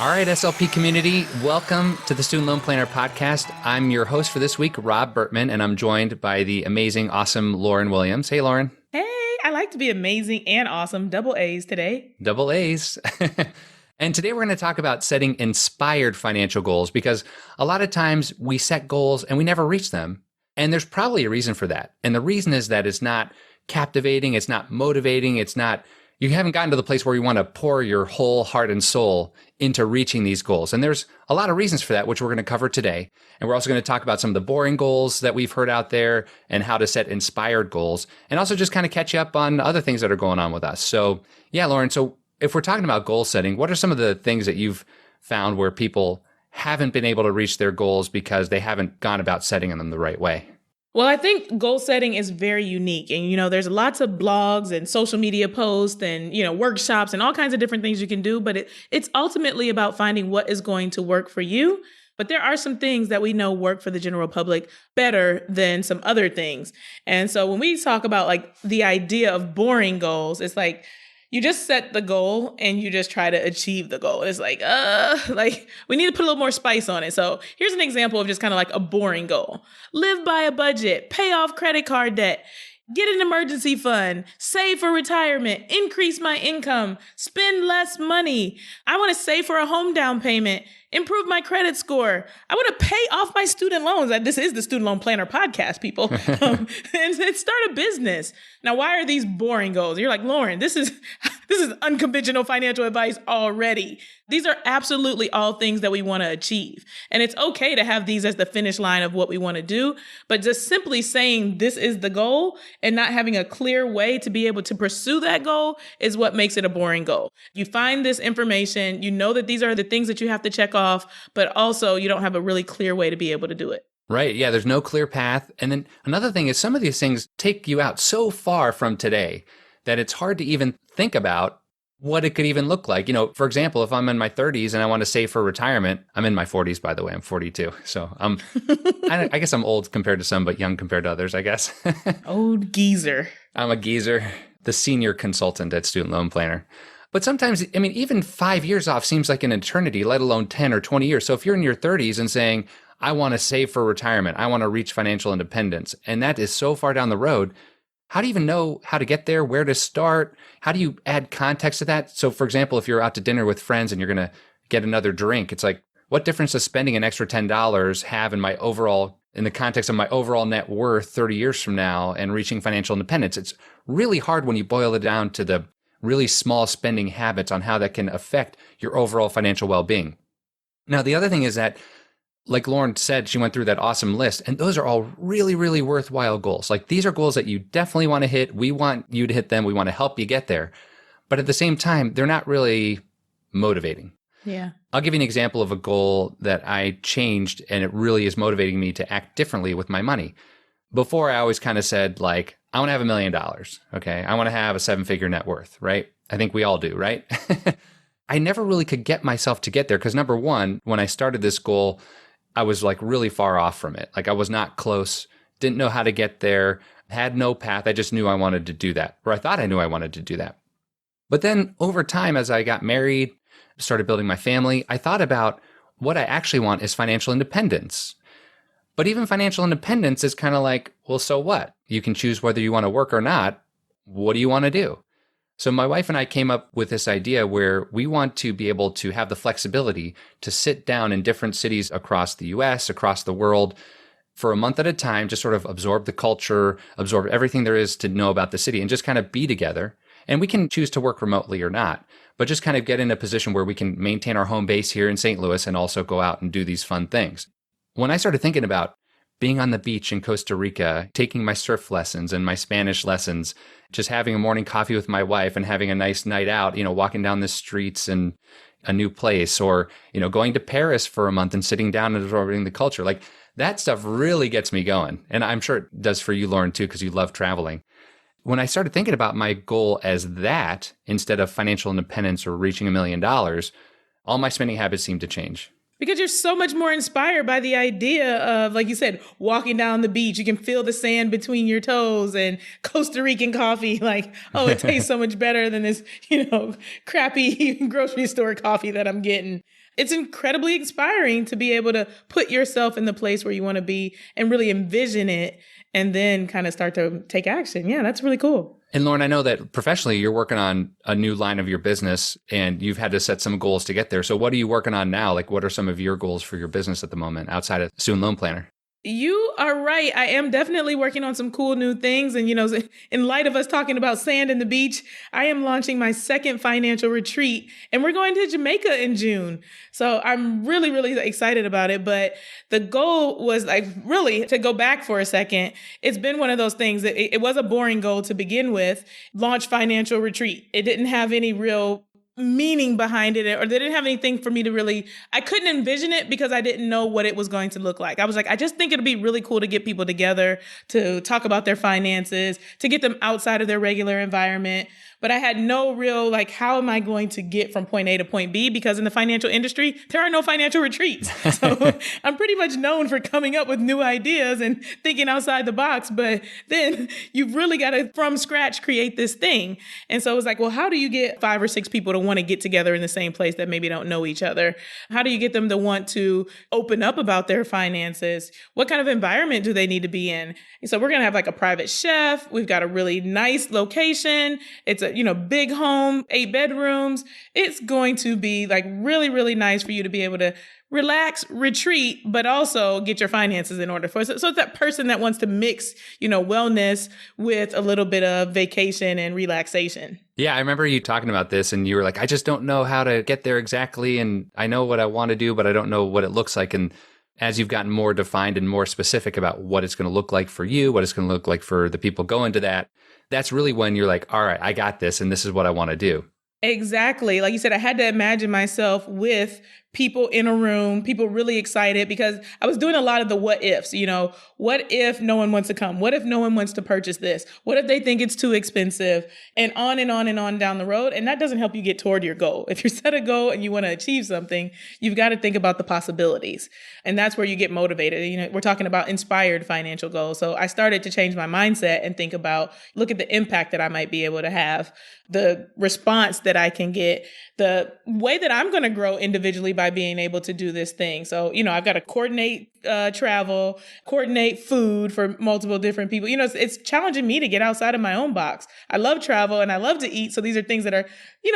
All right, SLP community, welcome to the Student Loan Planner podcast. I'm your host for this week, Rob Bertman, and I'm joined by the amazing, awesome Lauryn Williams. Hey, Lauryn. Hey, I like to be amazing and awesome. Double A's today. Double A's. And today we're going to talk about setting inspired financial goals because a lot of times we set goals and we never reach them. And there's probably a reason for that. And the reason is that it's not captivating, it's not motivating, you haven't gotten to the place where you want to pour your whole heart and soul into reaching these goals. And there's a lot of reasons for that, which we're going to cover today. And we're also going to talk about some of the boring goals that we've heard out there and how to set inspired goals, and also just kind of catch you up on other things that are going on with us. So yeah, Lauryn, so if we're talking about goal setting, what are some of the things that you've found where people haven't been able to reach their goals because they haven't gone about setting them the right way? Well, I think goal setting is very unique. And, there's lots of blogs and social media posts and, workshops and all kinds of different things you can do. But it's ultimately about finding what is going to work for you. But there are some things that we know work for the general public better than some other things. And so when we talk about the idea of boring goals, it's like, you just set the goal and you just try to achieve the goal. It's we need to put a little more spice on it. So here's an example of just kind of a boring goal. Live by a budget, pay off credit card debt, get an emergency fund, save for retirement, increase my income, spend less money. I want to save for a home down payment, improve my credit score. I want to pay off my student loans. This is the Student Loan Planner podcast, people. And start a business. Now, why are these boring goals? You're like, Lauryn, this is unconventional financial advice already. These are absolutely all things that we want to achieve. And it's okay to have these as the finish line of what we want to do. But just simply saying this is the goal and not having a clear way to be able to pursue that goal is what makes it a boring goal. You find this information, you know that these are the things that you have to check off, but also you don't have a really clear way to be able to do it. Right. Yeah, there's no clear path. And then another thing is some of these things take you out so far from today that it's hard to even think about what it could even look like. For example, if I'm in my 30s and I want to save for retirement, I'm in my 40s, by the way, I'm 42. So I guess I'm old compared to some, but young compared to others, I guess. Old geezer. I'm a geezer, the senior consultant at Student Loan Planner. But sometimes, even 5 years off seems like an eternity, let alone 10 or 20 years. So if you're in your 30s and saying, I want to save for retirement, I want to reach financial independence, and that is so far down the road, how do you even know how to get there, where to start? How do you add context to that? So for example, if you're out to dinner with friends and you're going to get another drink, it's like, what difference does spending an extra $10 have in the context of my overall net worth 30 years from now and reaching financial independence? It's really hard when you boil it down to the really small spending habits on how that can affect your overall financial well-being. Now, the other thing is that, like Lauryn said, she went through that awesome list, and those are all really, really worthwhile goals. These are goals that you definitely want to hit. We want you to hit them. We want to help you get there. But at the same time, they're not really motivating. Yeah. I'll give you an example of a goal that I changed, and it really is motivating me to act differently with my money. Before, I always kind of said, I want to have $1 million. Okay. I want to have a 7-figure net worth, right? I think we all do, right? I never really could get myself to get there because number one, when I started this goal, I was really far off from it. I was not close, didn't know how to get there, had no path. I just knew I wanted to do that, or I thought I knew I wanted to do that. But then over time, as I got married, started building my family, I thought about what I actually want is financial independence. But even financial independence is kind of well, so what? You can choose whether you want to work or not. What do you want to do? So my wife and I came up with this idea where we want to be able to have the flexibility to sit down in different cities across the US, across the world, for a month at a time, just sort of absorb the culture, absorb everything there is to know about the city, and just kind of be together. And we can choose to work remotely or not, but just kind of get in a position where we can maintain our home base here in St. Louis and also go out and do these fun things. When I started thinking about being on the beach in Costa Rica, taking my surf lessons and my Spanish lessons, just having a morning coffee with my wife and having a nice night out, walking down the streets in a new place, or, going to Paris for a month and sitting down and absorbing the culture. That stuff really gets me going. And I'm sure it does for you, Lauryn, too, because you love traveling. When I started thinking about my goal as that, instead of financial independence or reaching $1 million, all my spending habits seemed to change. Because you're so much more inspired by the idea of, like you said, walking down the beach. You can feel the sand between your toes and Costa Rican coffee. It tastes so much better than this, crappy grocery store coffee that I'm getting. it's incredibly inspiring to be able to put yourself in the place where you want to be and really envision it and then kind of start to take action. Yeah, that's really cool. And Lauryn, I know that professionally you're working on a new line of your business and you've had to set some goals to get there. So what are you working on now? Like, what are some of your goals for your business at the moment outside of Student Loan Planner? You are right. I am definitely working on some cool new things. And, in light of us talking about sand and the beach, I am launching my second financial retreat and we're going to Jamaica in June. So I'm really, really excited about it. But the goal was like really to go back for a second. It's been one of those things that it was a boring goal to begin with, launch financial retreat. It didn't have any real meaning behind it, or they didn't have anything for me to really, I couldn't envision it because I didn't know what it was going to look like. I was like, I just think it'd be really cool to get people together to talk about their finances, to get them outside of their regular environment. But I had no real, how am I going to get from point A to point B? Because in the financial industry, there are no financial retreats. So I'm pretty much known for coming up with new ideas and thinking outside the box. But then you've really got to, from scratch, create this thing. And so it was like, well, how do you get 5 or 6 people to want to get together in the same place that maybe don't know each other? How do you get them to want to open up about their finances? What kind of environment do they need to be in? And so we're going to have a private chef. We've got a really nice location. It's a big home, 8 bedrooms. It's going to be really, really nice for you to be able to relax, retreat, but also get your finances in order for it. So it's that person that wants to mix, wellness with a little bit of vacation and relaxation. Yeah, I remember you talking about this and you were like, I just don't know how to get there exactly. And I know what I want to do, but I don't know what it looks like. And as you've gotten more defined and more specific about what it's going to look like for you, what it's going to look like for the people going to that, that's really when you're like, all right, I got this, and this is what I want to do. Exactly. Like you said, I had to imagine myself with people in a room, people really excited, because I was doing a lot of the what ifs, what if no one wants to come? What if no one wants to purchase this? What if they think it's too expensive? And on and on and on down the road. And that doesn't help you get toward your goal. If you set a goal and you want to achieve something, you've got to think about the possibilities. And that's where you get motivated. We're talking about inspired financial goals. So I started to change my mindset and think about, look at the impact that I might be able to have, the response that I can get, the way that I'm going to grow individually by being able to do this thing. So, I've got to coordinate travel, coordinate food for multiple different people. It's challenging me to get outside of my own box. I love travel and I love to eat. So these are things that are,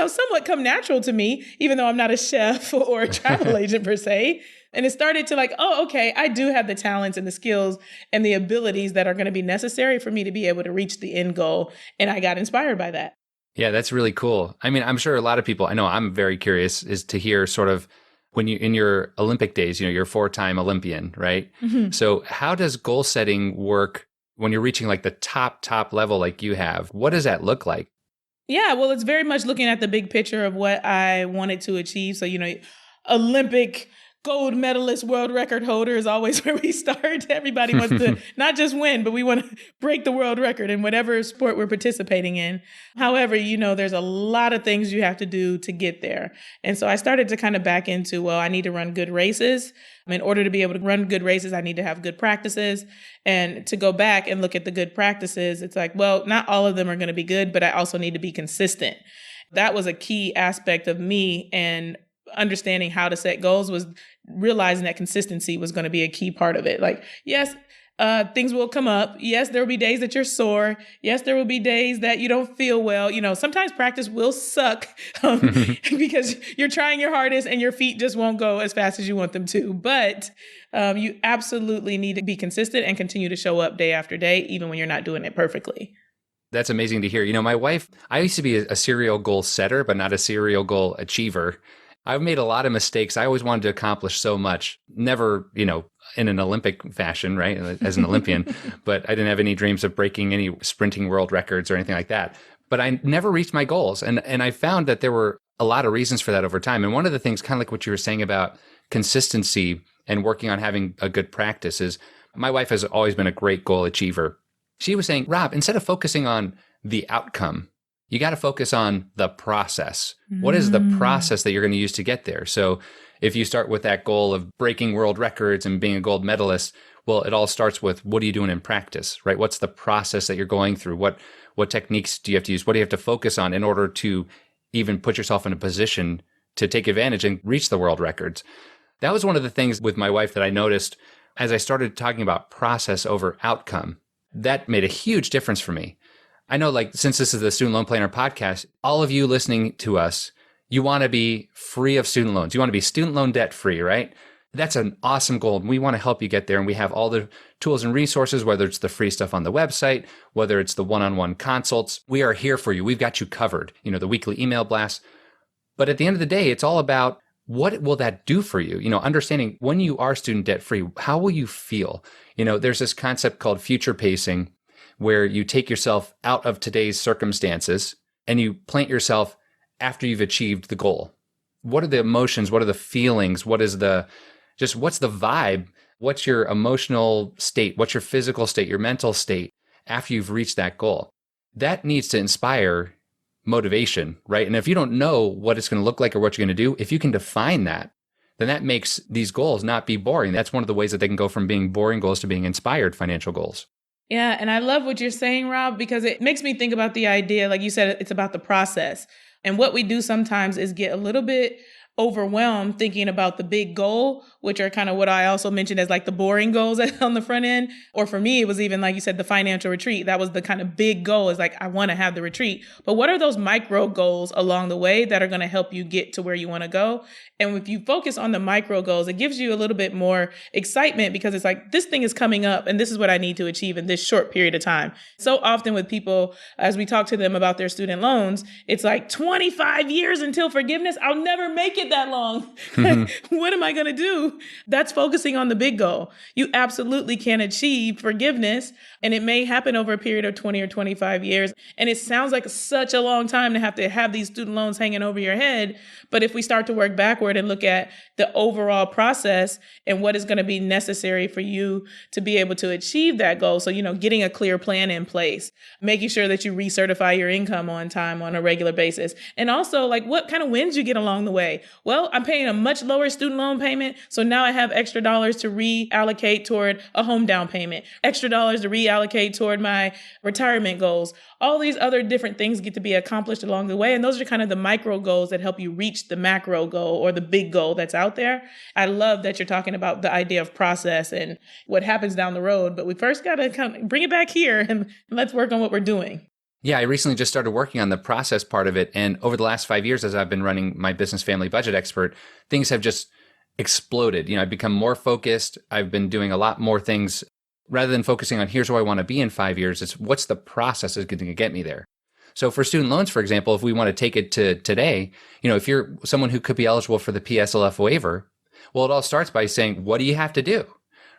somewhat come natural to me, even though I'm not a chef or a travel agent per se. And it started to okay, I do have the talents and the skills and the abilities that are going to be necessary for me to be able to reach the end goal. And I got inspired by that. Yeah, that's really cool. I mean, I'm sure a lot of people, I know I'm very curious, is to hear sort of when you, in your Olympic days, you're a 4-time Olympian, right? Mm-hmm. So how does goal setting work when you're reaching the top level like you have? What does that look like? Yeah, well, it's very much looking at the big picture of what I wanted to achieve. So, Olympic gold medalist, world record holder is always where we start. Everybody wants to not just win, but we want to break the world record in whatever sport we're participating in. However, there's a lot of things you have to do to get there. And so I started to kind of back into, I need to run good races. In order to be able to run good races, I need to have good practices. And to go back and look at the good practices, it's not all of them are going to be good, but I also need to be consistent. That was a key aspect of me, and understanding how to set goals was realizing that consistency was going to be a key part of it. Yes, things will come up. Yes, there will be days that you're sore. Yes, there will be days that you don't feel well. Sometimes practice will suck because you're trying your hardest and your feet just won't go as fast as you want them to. But you absolutely need to be consistent and continue to show up day after day, even when you're not doing it perfectly. That's amazing to hear. My wife, I used to be a serial goal setter, but not a serial goal achiever. I've made a lot of mistakes. I always wanted to accomplish so much, never, in an Olympic fashion, right, as an Olympian, but I didn't have any dreams of breaking any sprinting world records or anything like that. But I never reached my goals. And I found that there were a lot of reasons for that over time. And one of the things, kind of like what you were saying about consistency and working on having a good practice, is my wife has always been a great goal achiever. She was saying, Rob, instead of focusing on the outcome, you got to focus on the process. What is the process that you're going to use to get there? So if you start with that goal of breaking world records and being a gold medalist, well, it all starts with, what are you doing in practice, right? What's the process that you're going through? What techniques do you have to use? What do you have to focus on in order to even put yourself in a position to take advantage and reach the world records. That was one of the things with my wife that I noticed as I started talking about process over outcome. That made a huge difference for me. I know, like, since this is the Student Loan Planner podcast, all of you listening to us, you want to be free of student loans. You want to be student loan debt free, right? That's an awesome goal. And we want to help you get there. And we have all the tools and resources, whether it's the free stuff on the website, whether it's the one-on-one consults. We are here for you. We've got you covered, the weekly email blasts. But at the end of the day, it's all about what will that do for you? Understanding when you are student debt free, how will you feel? There's this concept called future pacing, where you take yourself out of today's circumstances and you plant yourself after you've achieved the goal. What are the emotions? What are the feelings? What's the vibe? What's your emotional state? What's your physical state, your mental state after you've reached that goal? That needs to inspire motivation, right? And if you don't know what it's going to look like or what you're going to do, if you can define that, then that makes these goals not be boring. That's one of the ways that they can go from being boring goals to being inspired financial goals. Yeah. And I love what you're saying, Rob, because it makes me think about the idea, like you said, it's about the process. And what we do sometimes is get a little bit overwhelmed thinking about the big goal, which are kind of what I also mentioned as like the boring goals on the front end. Or for me, it was even like you said, the financial retreat. That was the kind of big goal, is like, I want to have the retreat. But what are those micro goals along the way that are going to help you get to where you want to go? And if you focus on the micro goals, it gives you a little bit more excitement, because it's like, this thing is coming up and this is what I need to achieve in this short period of time. So often with people, as we talk to them about their student loans, it's like 25 years until forgiveness. I'll never make it that long. What am I going to do? That's focusing on the big goal. You absolutely can achieve forgiveness, and it may happen over a period of 20 or 25 years. And it sounds like such a long time to have these student loans hanging over your head. But if we start to work backward and look at the overall process and what is going to be necessary for you to be able to achieve that goal. So, getting a clear plan in place, making sure that you recertify your income on time on a regular basis. And also, like, what kind of wins you get along the way. Well, I'm paying a much lower student loan payment, so now I have extra dollars to reallocate toward a home down payment, extra dollars to reallocate toward my retirement goals. All these other different things get to be accomplished along the way. And those are kind of the micro goals that help you reach the macro goal or the big goal that's out there. I love that you're talking about the idea of process and what happens down the road, but we first got to kind of bring it back here and let's work on what we're doing. Yeah, I recently just started working on the process part of it. And over the last 5 years, as I've been running my business family budget expert, things have just exploded. I've become more focused. I've been doing a lot more things. Rather than focusing on here's where I want to be in 5 years, it's what's the process that's going to get me there. So for student loans, for example, if we want to take it to today, if you're someone who could be eligible for the PSLF waiver, well, it all starts by saying, what do you have to do?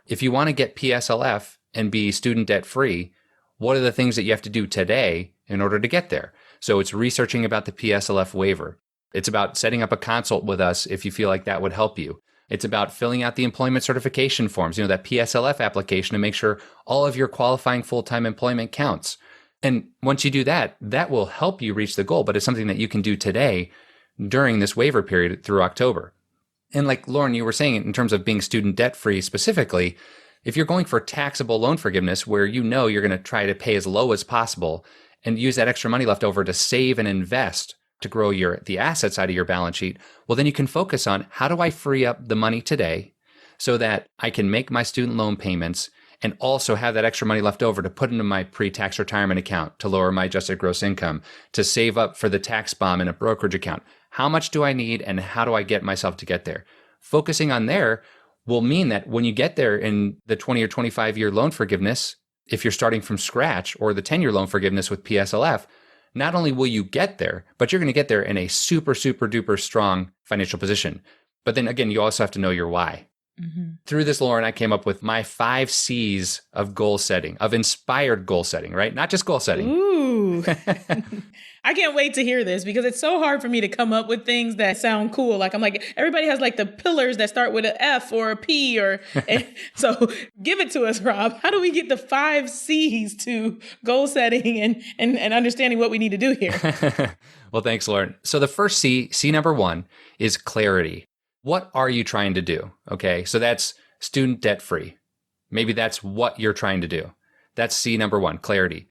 If you want to get PSLF and be student debt free, what are the things that you have to do today in order to get there? So it's researching about the PSLF waiver. It's about setting up a consult with us if you feel like that would help you. It's about filling out the employment certification forms, that PSLF application, to make sure all of your qualifying full-time employment counts. And once you do that, that will help you reach the goal, but it's something that you can do today during this waiver period through October. And like Lauren, you were saying, in terms of being student debt free specifically, if you're going for taxable loan forgiveness where you're going to try to pay as low as possible and use that extra money left over to save and invest to grow the asset side of your balance sheet, well, then you can focus on, how do I free up the money today so that I can make my student loan payments and also have that extra money left over to put into my pre-tax retirement account to lower my adjusted gross income, to save up for the tax bomb in a brokerage account. How much do I need and how do I get myself to get there? Focusing on there will mean that when you get there in the 20 or 25 year loan forgiveness, if you're starting from scratch, or the 10-year loan forgiveness with PSLF, not only will you get there, but you're going to get there in a super, super duper strong financial position. But then again, you also have to know your why. Mm-hmm. Through this, Lauren, I came up with my 5 C's of goal setting, of inspired goal setting, right? Not just goal setting. Ooh. I can't wait to hear this, because it's so hard for me to come up with things that sound cool. Like, I'm like, everybody has like the pillars that start with an F or a P so give it to us, Rob. How do we get the 5 C's to goal setting and understanding what we need to do here? Well, thanks, Lauren. So the first C number 1 is clarity. What are you trying to do? Okay. So that's student debt free. Maybe that's what you're trying to do. That's C number 1, clarity.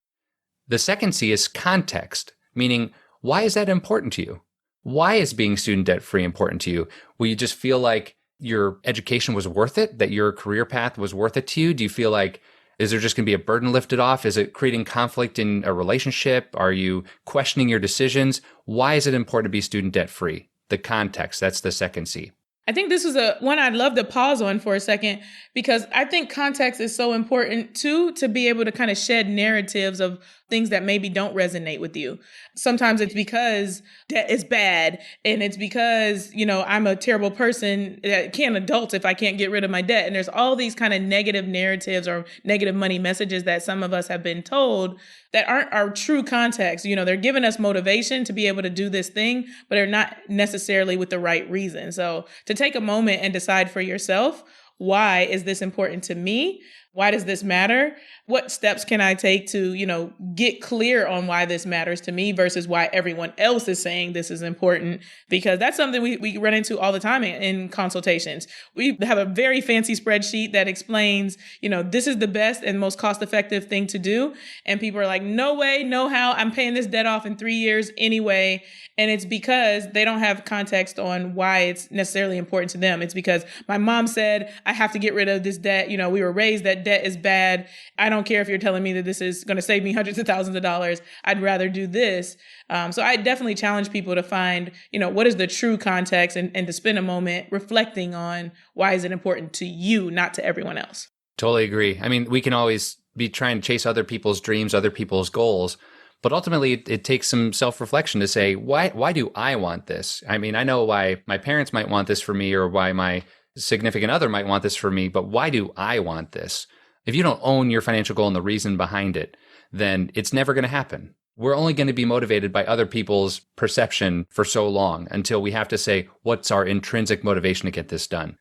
The second C is context, meaning, why is that important to you? Why is being student debt free important to you? Will you just feel like your education was worth it, that your career path was worth it to you? Do you feel like, is there just going to be a burden lifted off? Is it creating conflict in a relationship? Are you questioning your decisions? Why is it important to be student debt free? The context, that's the second C. I think this is one I'd love to pause on for a second, because I think context is so important too, to be able to kind of shed narratives of things that maybe don't resonate with you. Sometimes it's because debt is bad, and it's because, I'm a terrible person that can't adult if I can't get rid of my debt. And there's all these kind of negative narratives or negative money messages that some of us have been told that aren't our true context. They're giving us motivation to be able to do this thing, but they're not necessarily with the right reason. So to take a moment and decide for yourself, why is this important to me? Why does this matter? What steps can I take to, get clear on why this matters to me versus why everyone else is saying this is important? Because that's something we run into all the time in consultations. We have a very fancy spreadsheet that explains, this is the best and most cost-effective thing to do. And people are like, no way, no how, I'm paying this debt off in 3 years anyway. And it's because they don't have context on why it's necessarily important to them. It's because my mom said, I have to get rid of this debt. We were raised that debt is bad. I don't care if you're telling me that this is going to save me hundreds of thousands of dollars. I'd rather do this. So I definitely challenge people to find, what is the true context, and to spend a moment reflecting on why is it important to you, not to everyone else. Totally agree. I mean, we can always be trying to chase other people's dreams, other people's goals. But ultimately, it takes some self-reflection to say, why do I want this? I mean, I know why my parents might want this for me, or why my significant other might want this for me, but why do I want this? If you don't own your financial goal and the reason behind it, then it's never going to happen. We're only going to be motivated by other people's perception for so long until we have to say, what's our intrinsic motivation to get this done?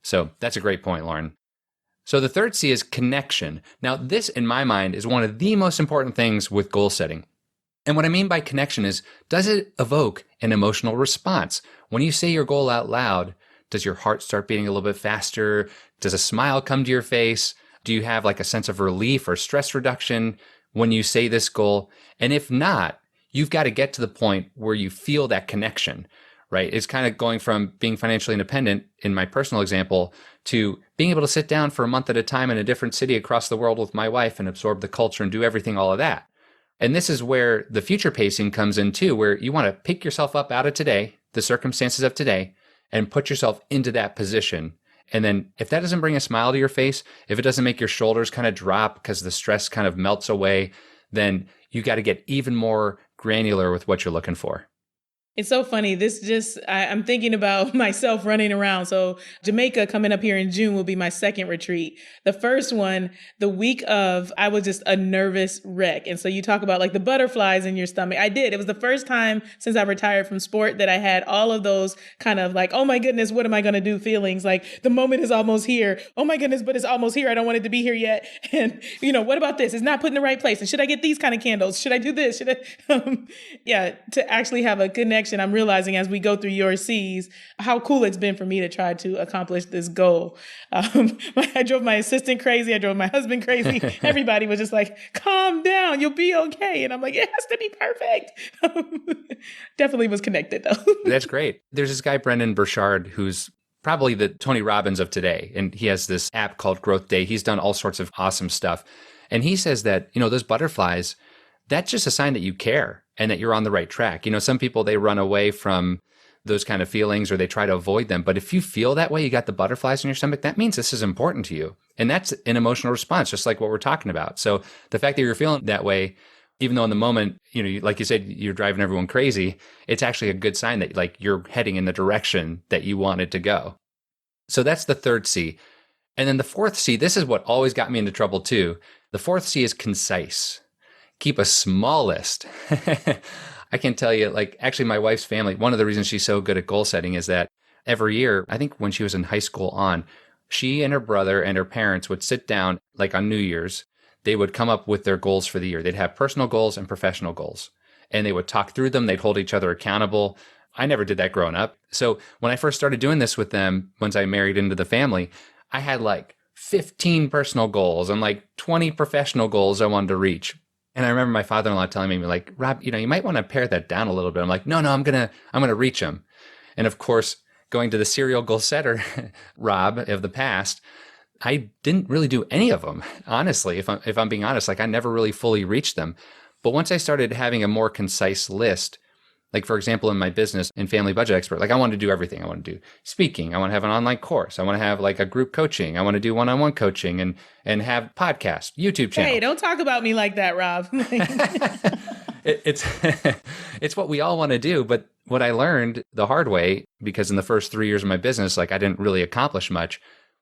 So that's a great point, Lauryn. So the third C is connection. Now, this, in my mind, is one of the most important things with goal setting. And what I mean by connection is, does it evoke an emotional response? When you say your goal out loud, does your heart start beating a little bit faster? Does a smile come to your face? Do you have like a sense of relief or stress reduction when you say this goal? And if not, you've got to get to the point where you feel that connection, right? It's kind of going from being financially independent, in my personal example, to being able to sit down for a month at a time in a different city across the world with my wife and absorb the culture and do everything, all of that. And this is where the future pacing comes in too, where you want to pick yourself up out of today, the circumstances of today, and put yourself into that position. And then if that doesn't bring a smile to your face, if it doesn't make your shoulders kind of drop because the stress kind of melts away, then you got to get even more granular with what you're looking for. It's so funny. I'm thinking about myself running around. So Jamaica coming up here in June will be my second retreat. The first one, the week of, I was just a nervous wreck. And so you talk about like the butterflies in your stomach. I did. It was the first time since I retired from sport that I had all of those kind of like, oh my goodness, what am I going to do feelings? Like the moment is almost here. Oh my goodness, but it's almost here. I don't want it to be here yet. And what about this? It's not put in the right place. And should I get these kind of candles? Should I do this? Should I? To actually have a connection. I'm realizing as we go through your C's, how cool it's been for me to try to accomplish this goal. I drove my assistant crazy. I drove my husband crazy. Everybody was just like, calm down, you'll be okay. And I'm like, it has to be perfect. Definitely was connected though. That's great. There's this guy, Brendan Burchard, who's probably the Tony Robbins of today. And he has this app called Growth Day. He's done all sorts of awesome stuff. And he says that, those butterflies, that's just a sign that you care and that you're on the right track. Some people, they run away from those kind of feelings or they try to avoid them. But if you feel that way, you got the butterflies in your stomach, that means this is important to you. And that's an emotional response, just like what we're talking about. So the fact that you're feeling that way, even though in the moment, like you said, you're driving everyone crazy, it's actually a good sign that like you're heading in the direction that you wanted to go. So that's the third C. And then the fourth C, this is what always got me into trouble too. The fourth C is concise. Keep a small list. I can tell you, like, actually my wife's family, one of the reasons she's so good at goal setting is that every year, I think when she was in high school on, she and her brother and her parents would sit down, like on New Year's, they would come up with their goals for the year. They'd have personal goals and professional goals, and they would talk through them. They'd hold each other accountable. I never did that growing up. So when I first started doing this with them, once I married into the family, I had like 15 personal goals and like 20 professional goals I wanted to reach. And I remember my father-in-law telling me like, Rob, you might want to pare that down a little bit. I'm like, no, I'm going to reach them. And of course, going to the serial goal setter, Rob of the past, I didn't really do any of them. Honestly, if I'm being honest, like I never really fully reached them. But once I started having a more concise list, like for example, in my business in Family Budget Expert, like I want to do everything. I want to do speaking. I want to have an online course. I want to have like a group coaching. I want to do one-on-one coaching and have podcast, YouTube channel. Hey, don't talk about me like that, Rob. It's what we all want to do. But what I learned the hard way, because in the first 3 years of my business, like I didn't really accomplish much.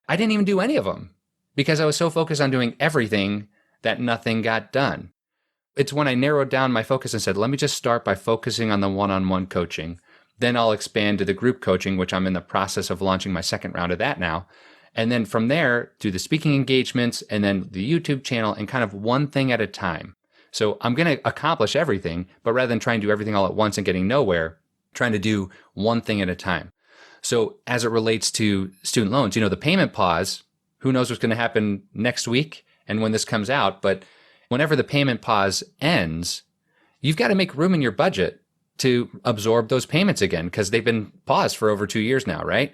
I didn't even do any of them because I was so focused on doing everything that nothing got done. It's when I narrowed down my focus and said, let me just start by focusing on the one-on-one coaching. Then I'll expand to the group coaching, which I'm in the process of launching my second round of that now. And then from there, do the speaking engagements and then the YouTube channel and kind of one thing at a time. So I'm going to accomplish everything, but rather than trying to do everything all at once and getting nowhere, trying to do one thing at a time. So as it relates to student loans, the payment pause, who knows what's going to happen next week and when this comes out, but whenever the payment pause ends, you've got to make room in your budget to absorb those payments again because they've been paused for over 2 years now, right?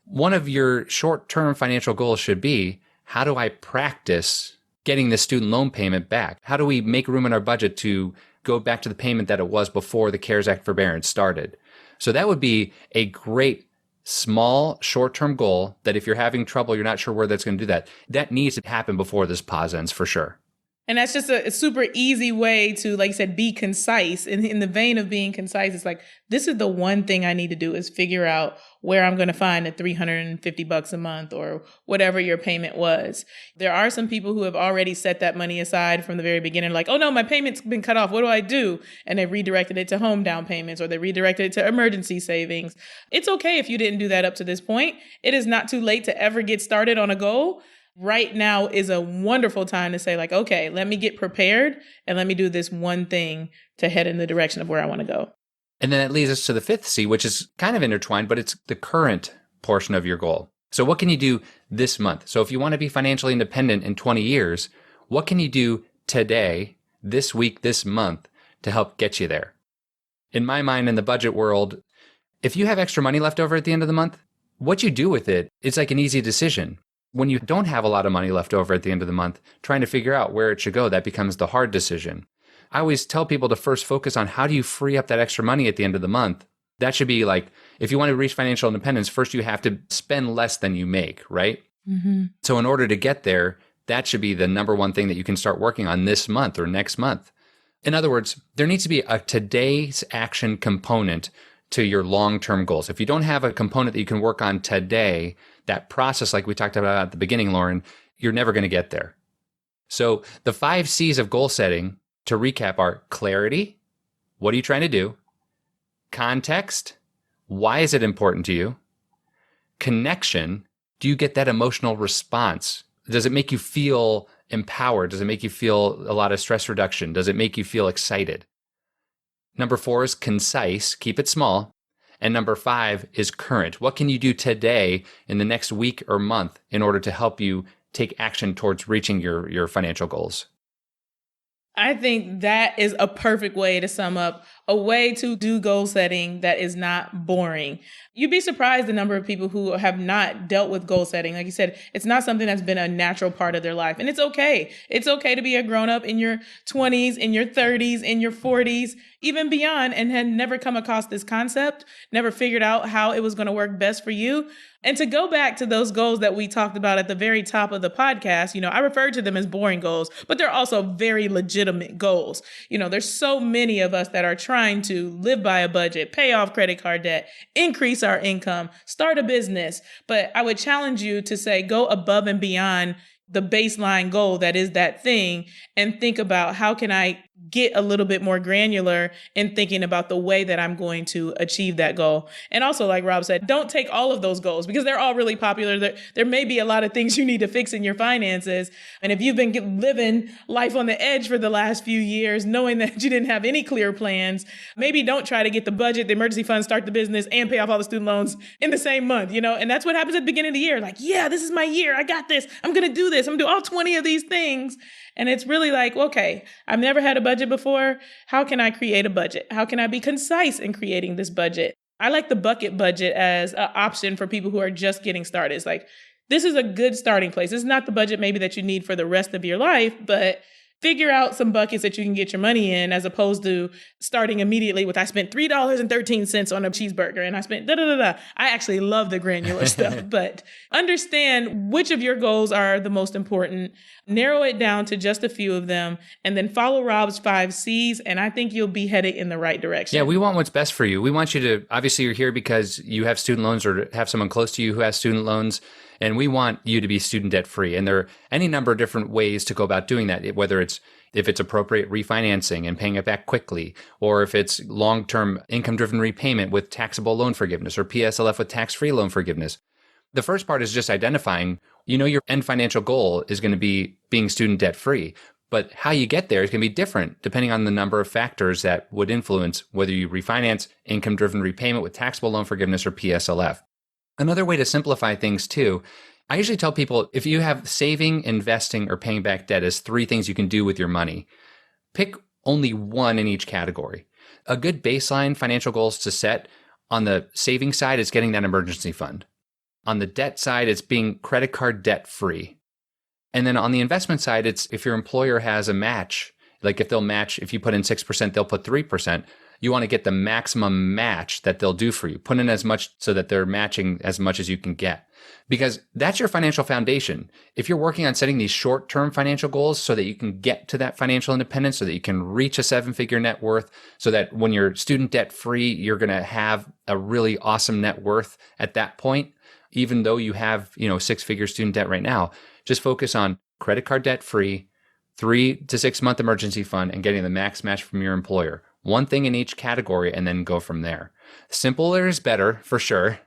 One of your short-term financial goals should be, how do I practice getting the student loan payment back? How do we make room in our budget to go back to the payment that it was before the CARES Act forbearance started? So that would be a great small short-term goal that if you're having trouble, you're not sure where that's going to do that. That needs to happen before this pause ends for sure. And that's just a super easy way to, like you said, be concise. In the vein of being concise, it's like, this is the one thing I need to do is figure out where I'm going to find the $350 a month or whatever your payment was. There are some people who have already set that money aside from the very beginning, like, oh no, my payment's been cut off. What do I do? And they redirected it to home down payments or they redirected it to emergency savings. It's okay if you didn't do that up to this point. It is not too late to ever get started on a goal. Right now is a wonderful time to say like, okay, let me get prepared and let me do this one thing to head in the direction of where I want to go. And then that leads us to the fifth C, which is kind of intertwined, but it's the current portion of your goal. So what can you do this month? So if you want to be financially independent in 20 years, what can you do today, this week, this month to help get you there? In my mind, in the budget world, if you have extra money left over at the end of the month, what you do with it, it's like an easy decision. When you don't have a lot of money left over at the end of the month, trying to figure out where it should go, that becomes the hard decision. I always tell people to first focus on how do you free up that extra money at the end of the month. That should be like, if you want to reach financial independence, first you have to spend less than you make, right? Mm-hmm. So in order to get there, that should be the number one thing that you can start working on this month or next month. In other words, there needs to be a today's action component to your long-term goals. If you don't have a component that you can work on today, that process like we talked about at the beginning, Lauryn, you're never going to get there. So the 5 C's of goal setting, to recap, are clarity. What are you trying to do? Context. Why is it important to you? Connection. Do you get that emotional response? Does it make you feel empowered? Does it make you feel a lot of stress reduction? Does it make you feel excited? Number 4 is concise. Keep it small. And number 5 is current. What can you do today in the next week or month in order to help you take action towards reaching your financial goals? I think that is a perfect way to sum up a way to do goal setting that is not boring. You'd be surprised the number of people who have not dealt with goal setting. Like you said, it's not something that's been a natural part of their life. And it's okay. It's okay to be a grown-up in your 20s, in your 30s, in your 40s, even beyond, and had never come across this concept, never figured out how it was going to work best for you. And to go back to those goals that we talked about at the very top of the podcast, I referred to them as boring goals, but they're also very legitimate goals. There's so many of us that are trying to live by a budget, pay off credit card debt, increase our income, start a business. But I would challenge you to say, go above and beyond the baseline goal that is that thing and think about how can I get a little bit more granular in thinking about the way that I'm going to achieve that goal. And also, like Rob said, don't take all of those goals because they're all really popular. There may be a lot of things you need to fix in your finances. And if you've been living life on the edge for the last few years, knowing that you didn't have any clear plans, maybe don't try to get the budget, the emergency fund, start the business, and pay off all the student loans in the same month, And that's what happens at the beginning of the year. Like, yeah, this is my year. I got this. I'm going to do this. I'm going to do all 20 of these things. And it's really like, okay, I've never had a budget before. How can I create a budget? How can I be concise in creating this budget? I like the bucket budget as an option for people who are just getting started. It's like, this is a good starting place. It's not the budget maybe that you need for the rest of your life, but figure out some buckets that you can get your money in, as opposed to starting immediately with, I spent $3.13 on a cheeseburger and I spent da-da-da-da. I actually love the granular stuff, but understand which of your goals are the most important, narrow it down to just a few of them, and then follow Rob's 5 C's. And I think you'll be headed in the right direction. Yeah, we want what's best for you. We want you to, obviously you're here because you have student loans or have someone close to you who has student loans. And we want you to be student debt free. And there are any number of different ways to go about doing that, whether it's if it's appropriate refinancing and paying it back quickly, or if it's long-term income-driven repayment with taxable loan forgiveness, or PSLF with tax-free loan forgiveness. The first part is just identifying, your end financial goal is going to be being student debt free. But how you get there is going to be different depending on the number of factors that would influence whether you refinance income-driven repayment with taxable loan forgiveness or PSLF. Another way to simplify things too, I usually tell people if you have saving, investing, or paying back debt as 3 things you can do with your money, pick only one in each category. A good baseline financial goals to set on the saving side is getting that emergency fund. On the debt side, it's being credit card debt free. And then on the investment side, it's if your employer has a match, like if they'll match, if you put in 6%, they'll put 3%. You want to get the maximum match that they'll do for you. Put in as much so that they're matching as much as you can get. Because that's your financial foundation. If you're working on setting these short-term financial goals so that you can get to that financial independence, so that you can reach a 7-figure net worth, so that when you're student debt free, you're going to have a really awesome net worth at that point, even though you have, 6-figure student debt right now, just focus on credit card debt free, 3 to 6 month emergency fund, and getting the max match from your employer. One thing in each category and then go from there. Simpler is better for sure.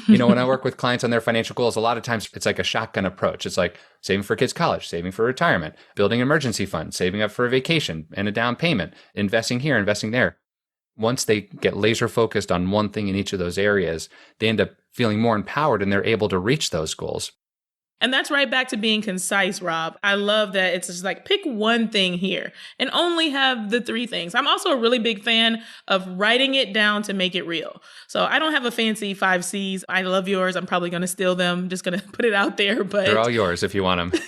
When I work with clients on their financial goals, a lot of times it's like a shotgun approach. It's like saving for kids' college, saving for retirement, building an emergency fund, saving up for a vacation and a down payment, investing here, investing there. Once they get laser focused on one thing in each of those areas, they end up feeling more empowered and they're able to reach those goals. And that's right back to being concise, Rob. I love that it's just like, pick one thing here and only have the 3 things. I'm also a really big fan of writing it down to make it real. So I don't have a fancy 5 C's. I love yours. I'm probably going to steal them. Just going to put it out there. But they're all yours if you want them.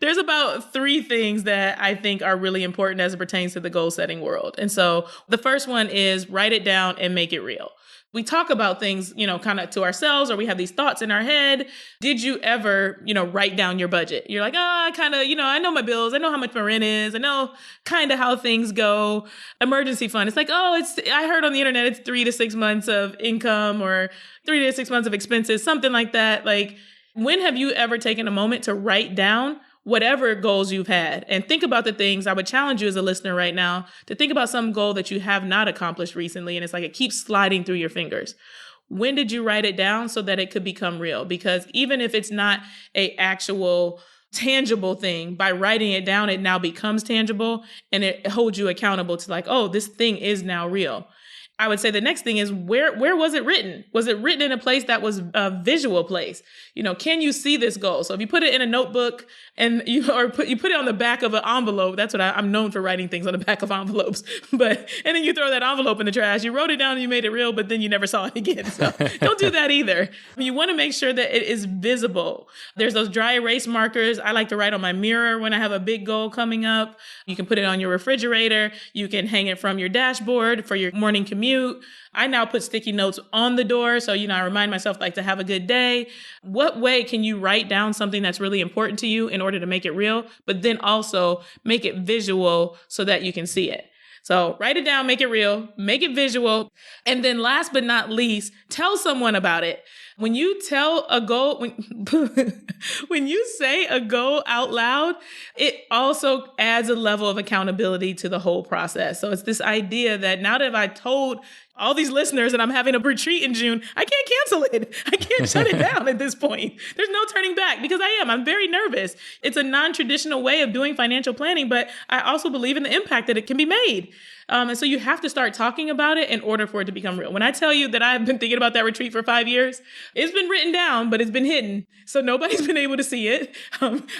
There's about 3 things that I think are really important as it pertains to the goal setting world. And so the first one is write it down and make it real. We talk about things, kind of to ourselves, or we have these thoughts in our head. Did you ever, write down your budget? You're like, I kind of, I know my bills. I know how much my rent is. I know kind of how things go. Emergency fund. It's like, I heard on the internet, it's 3 to 6 months of income or 3 to 6 months of expenses, something like that. Like, when have you ever taken a moment to write down whatever goals you've had? And think about the things. I would challenge you as a listener right now to think about some goal that you have not accomplished recently. And it's like it keeps sliding through your fingers. When did you write it down so that it could become real? Because even if it's not a actual tangible thing, by writing it down, it now becomes tangible and it holds you accountable to like, this thing is now real. I would say the next thing is where was it written? Was it written in a place that was a visual place? Can you see this goal? So if you put it in a notebook and you put it on the back of an envelope, that's what I'm known for, writing things on the back of envelopes. And then you throw that envelope in the trash. You wrote it down and you made it real, but then you never saw it again. So don't do that either. You want to make sure that it is visible. There's those dry erase markers. I like to write on my mirror when I have a big goal coming up. You can put it on your refrigerator. You can hang it from your dashboard for your morning commute. I now put sticky notes on the door. So, I remind myself to have a good day. What way can you write down something that's really important to you in order to make it real, but then also make it visual so that you can see it? So write it down, make it real, make it visual. And then last but not least, tell someone about it. When you tell a goal, when you say a goal out loud, it also adds a level of accountability to the whole process. So it's this idea that now that I've told all these listeners that I'm having a retreat in June, I can't cancel it. I can't shut it down at this point. There's no turning back because I'm very nervous. It's a non-traditional way of doing financial planning, but I also believe in the impact that it can be made. And so you have to start talking about it in order for it to become real. When I tell you that I've been thinking about that retreat for 5 years, it's been written down, but it's been hidden. So nobody's been able to see it.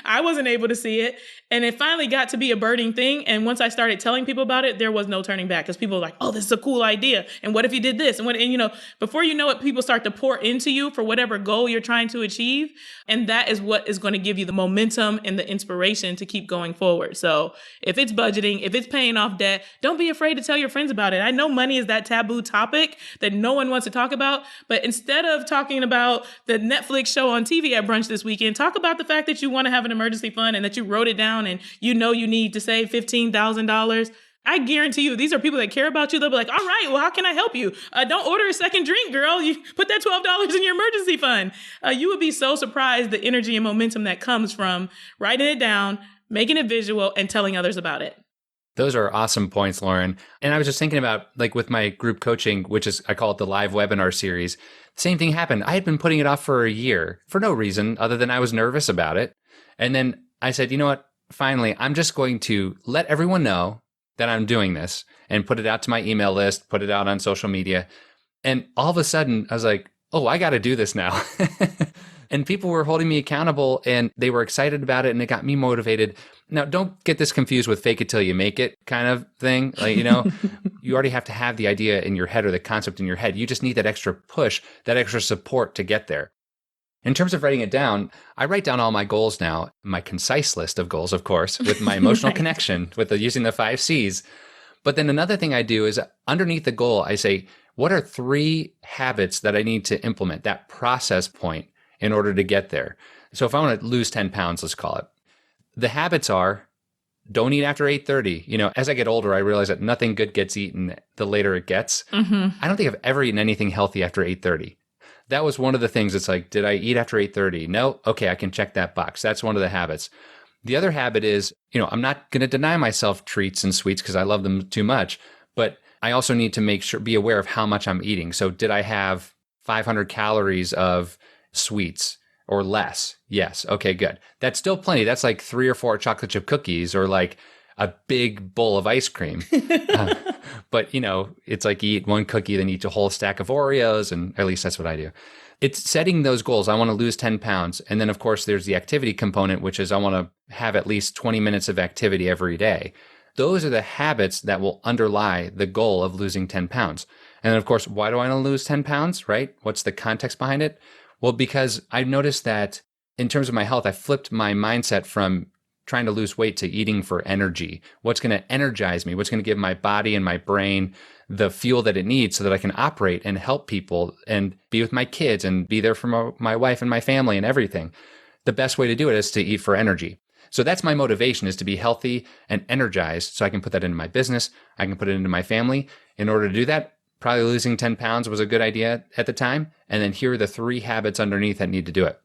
I wasn't able to see it. And it finally got to be a burning thing. And once I started telling people about it, there was no turning back, because people were like, oh, this is a cool idea. And what if you did this? And before you know it, people start to pour into you for whatever goal you're trying to achieve. And that is what is going to give you the momentum and the inspiration to keep going forward. So if it's budgeting, if it's paying off debt, don't be afraid to tell your friends about it. I know money is that taboo topic that no one wants to talk about, but instead of talking about the Netflix show on TV at brunch this weekend, talk about the fact that you want to have an emergency fund and that you wrote it down and you need to save $15,000. I guarantee you, these are people that care about you. They'll be like, all right, well, how can I help you? Don't order a second drink, girl. You put that $12 in your emergency fund. You would be so surprised the energy and momentum that comes from writing it down, making it visual, and telling others about it. Those are awesome points, Lauryn. And I was just thinking about, like, with my group coaching, which is, I call it the live webinar series, same thing happened. I had been putting it off for a year for no reason other than I was nervous about it. And then I said, you know what? Finally, I'm just going to let everyone know that I'm doing this and put it out to my email list, put it out on social media. And all of a sudden I was like, oh, I got to do this now. And people were holding me accountable and they were excited about it and it got me motivated. Now, don't get this confused with fake it till you make it kind of thing. Like, you already have to have the idea in your head or the concept in your head. You just need that extra push, that extra support to get there. In terms of writing it down, I write down all my goals now, my concise list of goals, of course, with my emotional connection, with using the 5 C's. But then another thing I do is underneath the goal, I say, what are 3 habits that I need to implement, that process point, in order to get there? So if I want to lose 10 pounds, let's call it, the habits are, don't eat after 8:30. As I get older, I realize that nothing good gets eaten the later it gets. Mm-hmm. I don't think I've ever eaten anything healthy after 8:30. That was one of the things. It's like, did I eat after 8:30? No? Okay, I can check that box. That's one of the habits. The other habit is, I'm not going to deny myself treats and sweets because I love them too much, but I also need to be aware of how much I'm eating. So did I have 500 calories of sweets or less? Yes. Okay, good. That's still plenty. That's like 3 or 4 chocolate chip cookies or like a big bowl of ice cream. But it's like you eat 1 cookie, then you eat a whole stack of Oreos, and at least that's what I do. It's setting those goals. I want to lose 10 pounds. And then, of course, there's the activity component, which is I want to have at least 20 minutes of activity every day. Those are the habits that will underlie the goal of losing 10 pounds. And then, of course, why do I want to lose 10 pounds, right? What's the context behind it? Well, because I've noticed that in terms of my health, I flipped my mindset from trying to lose weight to eating for energy. What's going to energize me? What's going to give my body and my brain the fuel that it needs so that I can operate and help people and be with my kids and be there for my wife and my family and everything. The best way to do it is to eat for energy. So that's my motivation, is to be healthy and energized so I can put that into my business. I can put it into my family. In order to do that, probably losing 10 pounds was a good idea at the time. And then here are the 3 habits underneath that need to do it.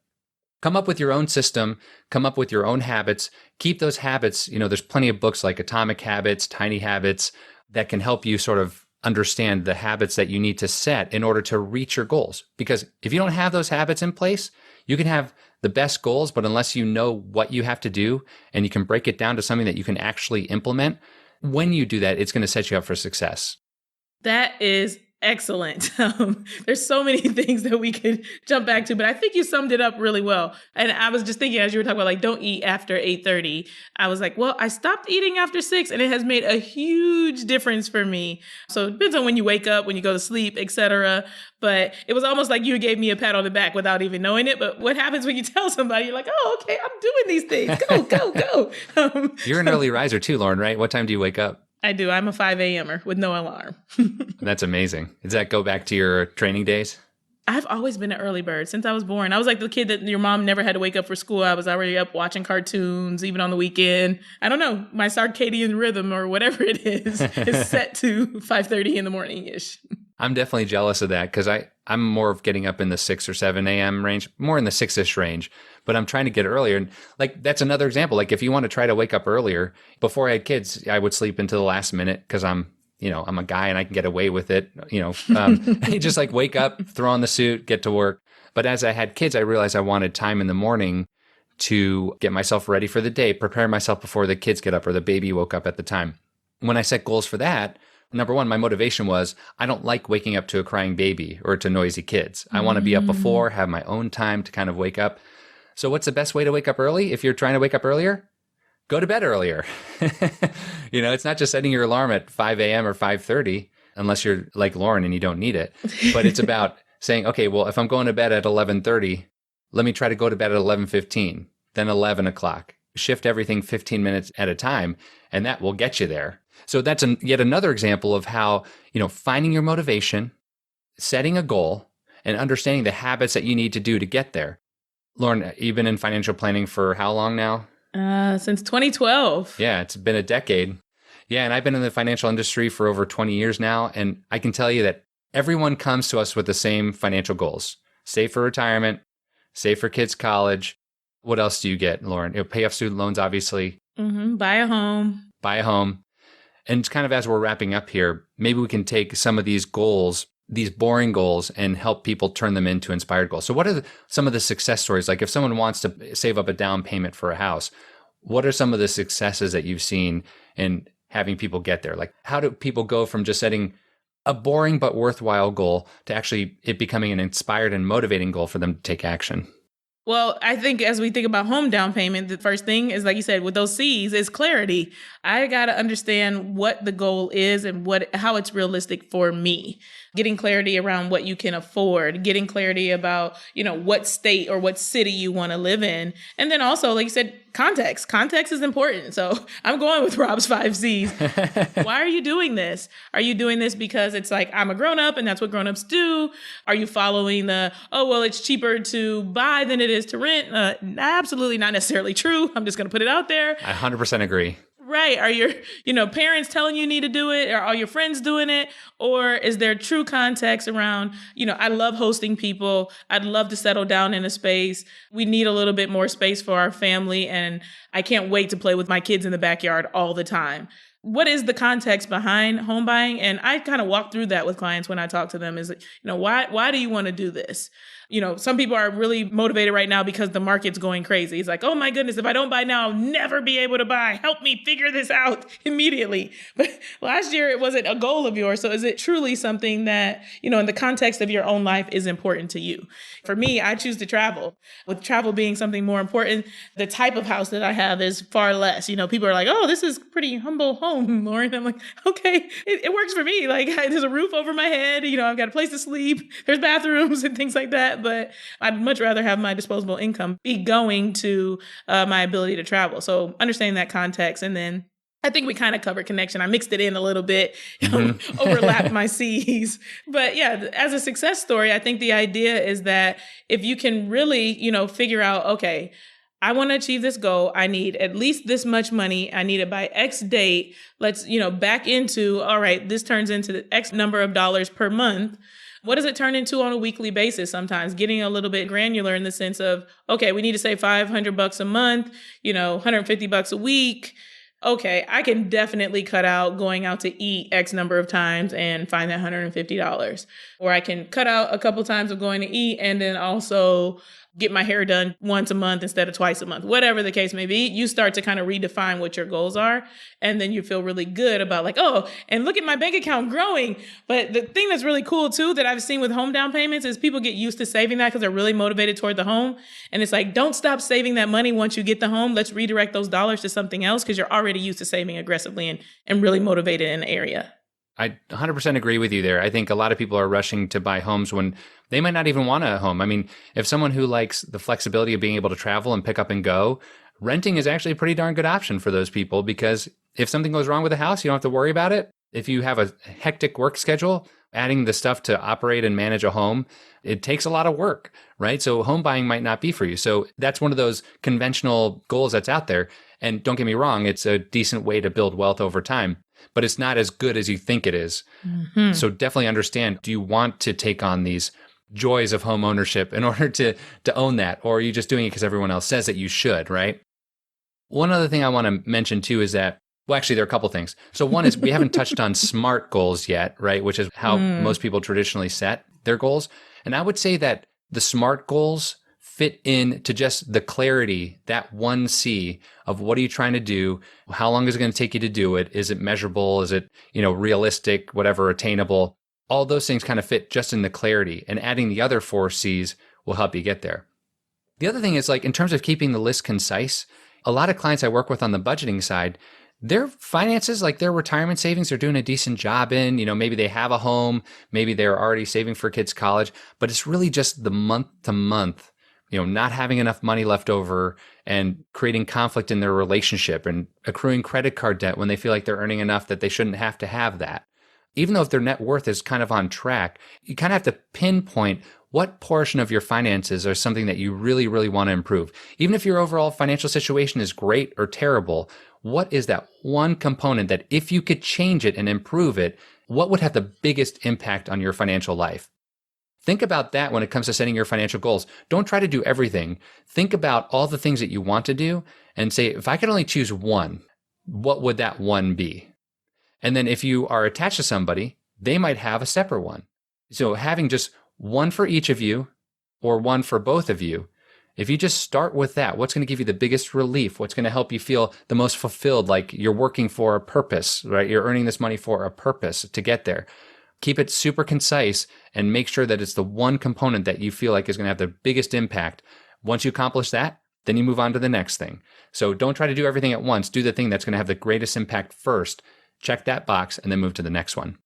Come up with your own system, come up with your own habits, keep those habits. There's plenty of books like Atomic Habits, Tiny Habits that can help you sort of understand the habits that you need to set in order to reach your goals. Because if you don't have those habits in place, you can have the best goals, but unless you know what you have to do and you can break it down to something that you can actually implement, when you do that, it's going to set you up for success. That is excellent. There's so many things that we could jump back to, but I think you summed it up really well. And I was just thinking, as you were talking about, like, don't eat after 8:30. I was like, well, I stopped eating after 6 and it has made a huge difference for me. So it depends on when you wake up, when you go to sleep, etc. But it was almost like you gave me a pat on the back without even knowing it. But what happens when you tell somebody, you're like, oh, okay, I'm doing these things. Go. You're an early riser too, Lauryn, right? What time do you wake up? I do. I'm a 5 a.m.er with no alarm. That's amazing. Does that go back to your training days? I've always been an early bird since I was born. I was like the kid that your mom never had to wake up for school. I was already up watching cartoons, even on the weekend. I don't know. My circadian rhythm or whatever it is set to 5:30 in the morning-ish. I'm definitely jealous of that because I'm more of getting up in the 6 or 7 a.m. range, more in the 6-ish range, but I'm trying to get earlier. And like, that's another example. Like if you want to try to wake up earlier, before I had kids, I would sleep until the last minute because I'm a guy and I can get away with it. You just like wake up, throw on the suit, get to work. But as I had kids, I realized I wanted time in the morning to get myself ready for the day, prepare myself before the kids get up or the baby woke up at the time. when I set goals for that, number one, my motivation was I don't like waking up to a crying baby or to noisy kids. I want to be up before, have my own time to kind of wake up. So what's the best way to wake up early? If you're trying to wake up earlier, go to bed earlier. It's not just setting your alarm at 5 a.m. or 5:30, unless you're like Lauryn and you don't need it. But it's about saying, okay, well, if I'm going to bed at 11:30, let me try to go to bed at 11:15, then 11 o'clock. Shift everything 15 minutes at a time, and that will get you there. So that's yet another example of how, finding your motivation, setting a goal, and understanding the habits that you need to do to get there. Lauryn, you've been in financial planning for how long now? Since 2012. Yeah, it's been a decade. Yeah, and I've been in the financial industry for over 20 years now, and I can tell you that everyone comes to us with the same financial goals. Save for retirement, save for kids' college. What else do you get, Lauryn? Pay off student loans, obviously. Buy a home. Buy a home. And kind of as we're wrapping up here, maybe we can take some of these goals, these boring goals, and help people turn them into inspired goals. So what are some of the success stories? Like if someone wants to save up a down payment for a house, what are some of the successes that you've seen in having people get there? Like how do people go from just setting a boring but worthwhile goal to actually it becoming an inspired and motivating goal for them to take action? Well, I think as we think about home down payment, the first thing is, like you said, with those C's is clarity. I got to understand what the goal is and how it's realistic for me. Getting clarity around what you can afford, getting clarity about, what state or what city you want to live in. And then also, like you said, context. Context is important. So I'm going with Rob's 5 C's. Why are you doing this? Are you doing this because it's like, I'm a grown up and that's what grown ups do? Are you following it's cheaper to buy than it is to rent? Absolutely not necessarily true. I'm just going to put it out there. I 100% agree. Right. Are your, parents telling you need to do it? Or are your friends doing it? Or is there true context around, I love hosting people. I'd love to settle down in a space. We need a little bit more space for our family. And I can't wait to play with my kids in the backyard all the time. What is the context behind home buying? And I kind of walk through that with clients when I talk to them is, why do you want to do this? Some people are really motivated right now because the market's going crazy. It's like, oh my goodness, if I don't buy now, I'll never be able to buy. Help me figure this out immediately. But last year, it wasn't a goal of yours. So is it truly something that, in the context of your own life is important to you? For me, I choose to travel. With travel being something more important, the type of house that I have is far less. People are like, oh, this is pretty humble home, Lauryn. I'm like, okay, it works for me. Like there's a roof over my head. I've got a place to sleep. There's bathrooms and things like that. But I'd much rather have my disposable income be going to my ability to travel. So understanding that context. And then I think we kind of covered connection. I mixed it in a little bit, overlapped my C's. But yeah, as a success story, I think the idea is that if you can really, figure out, okay, I want to achieve this goal. I need at least this much money. I need it by X date. Let's, back into, all right, this turns into the X number of dollars per month. What does it turn into on a weekly basis? Sometimes getting a little bit granular in the sense of, okay, we need to save $500 a month, $150 a week. Okay, I can definitely cut out going out to eat X number of times and find that $150. Or I can cut out a couple times of going to eat and then also get my hair done once a month instead of twice a month. Whatever the case may be, you start to kind of redefine what your goals are. And then you feel really good about like, oh, and look at my bank account growing. But the thing that's really cool too that I've seen with home down payments is people get used to saving that because they're really motivated toward the home. And it's like, don't stop saving that money once you get the home. Let's redirect those dollars to something else because you're already used to saving aggressively and really motivated in the area. I 100% agree with you there. I think a lot of people are rushing to buy homes when they might not even want a home. I mean, if someone who likes the flexibility of being able to travel and pick up and go, renting is actually a pretty darn good option for those people because if something goes wrong with the house, you don't have to worry about it. If you have a hectic work schedule, adding the stuff to operate and manage a home, it takes a lot of work, right? So home buying might not be for you. So that's one of those conventional goals that's out there. And don't get me wrong, it's a decent way to build wealth over time, but it's not as good as you think it is. Mm-hmm. So definitely understand, do you want to take on these joys of home ownership in order to own that? Or are you just doing it because everyone else says that you should, right? One other thing I want to mention too is that, well, actually, there are a couple things. So one is we haven't touched on SMART goals yet, right? Which is how most people traditionally set their goals. And I would say that the SMART goals fit into just the clarity, that 1C of what are you trying to do? How long is it going to take you to do it? Is it measurable? Is it, realistic, whatever, attainable? All those things kind of fit just in the clarity, and adding the other 4Cs will help you get there. The other thing is, like, in terms of keeping the list concise, a lot of clients I work with on the budgeting side, their finances, like their retirement savings, they're doing a decent job in. Maybe they have a home, maybe they're already saving for kids' college, but it's really just the month to month, not having enough money left over and creating conflict in their relationship and accruing credit card debt when they feel like they're earning enough that they shouldn't have to have that. Even though if their net worth is kind of on track, you kind of have to pinpoint what portion of your finances are something that you really, really want to improve. Even if your overall financial situation is great or terrible, what is that one component that if you could change it and improve it, what would have the biggest impact on your financial life? Think about that when it comes to setting your financial goals. Don't try to do everything. Think about all the things that you want to do and say, if I could only choose one, what would that one be? And then if you are attached to somebody, they might have a separate one. So having just one for each of you or one for both of you, if you just start with that, what's going to give you the biggest relief? What's going to help you feel the most fulfilled, like you're working for a purpose, right? You're earning this money for a purpose to get there. Keep it super concise and make sure that it's the one component that you feel like is going to have the biggest impact. Once you accomplish that, then you move on to the next thing. So don't try to do everything at once. Do the thing that's going to have the greatest impact first. Check that box and then move to the next one.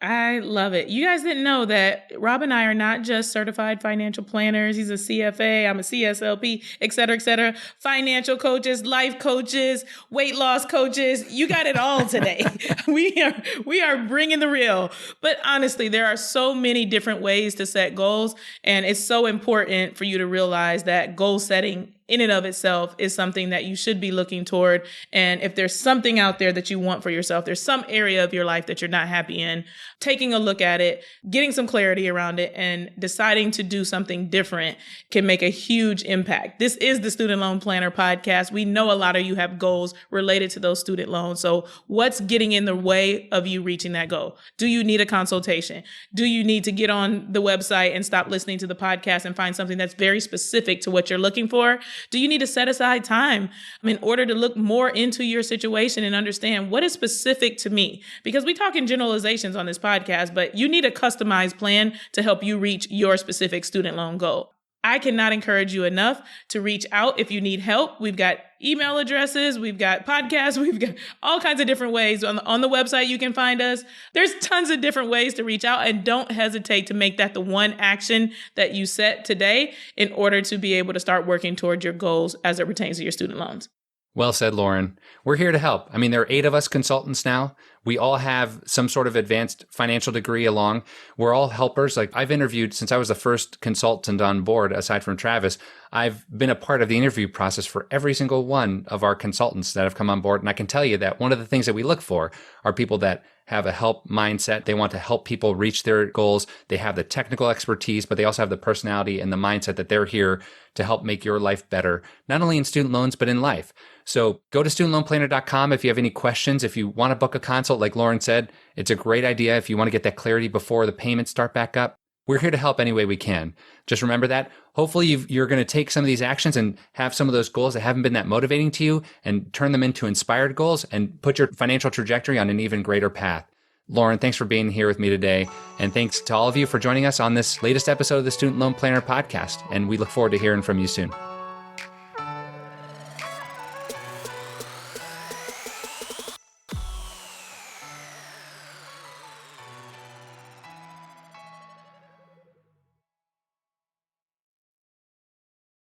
I love it. You guys didn't know that Rob and I are not just certified financial planners. He's a CFA, I'm a CSLP, et cetera, financial coaches, life coaches, weight loss coaches. You got it all today. We are bringing the real. But honestly, there are so many different ways to set goals. And it's so important for you to realize that goal setting in and of itself is something that you should be looking toward. And if there's something out there that you want for yourself, there's some area of your life that you're not happy in, taking a look at it, getting some clarity around it, and deciding to do something different can make a huge impact. This is the Student Loan Planner podcast. We know a lot of you have goals related to those student loans. So what's getting in the way of you reaching that goal? Do you need a consultation? Do you need to get on the website and stop listening to the podcast and find something that's very specific to what you're looking for? Do you need to set aside time in order to look more into your situation and understand what is specific to me? Because we talk in generalizations on this podcast, but you need a customized plan to help you reach your specific student loan goal. I cannot encourage you enough to reach out if you need help. We've got email addresses, we've got podcasts, we've got all kinds of different ways. On the website, you can find us. There's tons of different ways to reach out, and don't hesitate to make that the one action that you set today in order to be able to start working towards your goals as it pertains to your student loans. Well said, Lauryn. We're here to help. There are 8 of us consultants now. We all have some sort of advanced financial degree along. We're all helpers. Like, I've interviewed since I was the first consultant on board, aside from Travis. I've been a part of the interview process for every single one of our consultants that have come on board. And I can tell you that one of the things that we look for are people that have a help mindset. They want to help people reach their goals. They have the technical expertise, but they also have the personality and the mindset that they're here to help make your life better, not only in student loans, but in life. So go to studentloanplanner.com if you have any questions. If you want to book a consult, like Lauryn said, it's a great idea if you want to get that clarity before the payments start back up. We're here to help any way we can. Just remember that. Hopefully you're going to take some of these actions and have some of those goals that haven't been that motivating to you and turn them into inspired goals and put your financial trajectory on an even greater path. Lauryn, thanks for being here with me today. And thanks to all of you for joining us on this latest episode of the Student Loan Planner podcast. And we look forward to hearing from you soon.